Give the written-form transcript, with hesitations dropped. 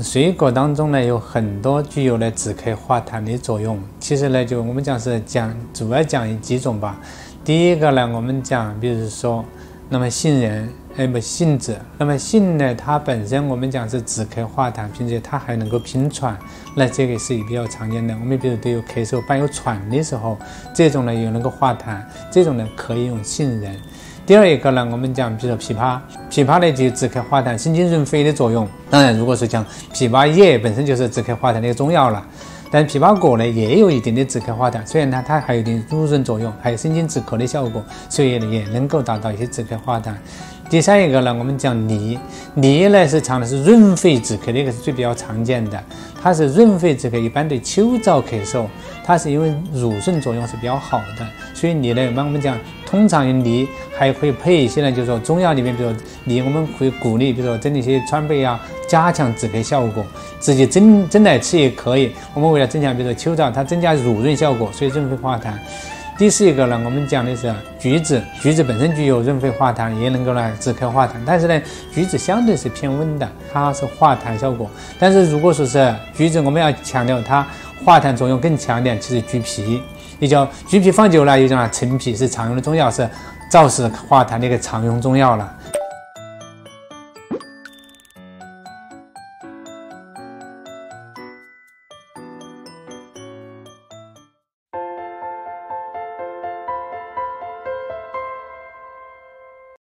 水果当中呢有很多具有了止咳化痰的作用。其实呢，我们讲是主要讲几种吧。第一个呢，我们讲，比如说，那么杏仁，杏子。那么杏呢，它本身我们讲是止咳化痰，并且它还能够平喘，那这个是比较常见的。我们比如都有咳嗽伴有喘的时候，这种呢也能够化痰，这种呢可以用杏仁。第二一个呢，我们讲比如说枇杷，枇杷呢就有止咳化痰、生津润肺的作用。当然，如果是讲枇杷叶本身就是止咳化痰的一个中药了，但枇杷果呢也有一定的止咳化痰，虽然它还有一定濡润作用，还有生津止咳的效果，所以也能够达到一些止咳化痰。第三一个呢，我们讲梨呢是常的是润肺止咳的一个是最比较常见的，它是润肺止咳，一般对秋燥咳嗽，它是因为乳顺作用是比较好的，所以梨呢，我们讲通常用梨还会配一些呢，就是说中药里面，比如说梨，我们会鼓励，比如说蒸一些川贝啊，加强止咳效果，直接蒸来吃也可以。我们为了增强，比如说秋燥，它增加乳润效果，所以润肺化痰。第四一个呢，我们讲的是橘子本身具有润肺化痰，也能够来止咳化痰，但是呢，橘子相对是偏温的，它是化痰效果。但是如果说是橘子，我们要强调它化痰作用更强一点，其实橘皮，也叫橘皮放久了，又叫陈皮，是常用的中药，是燥湿化痰的一个常用中药了。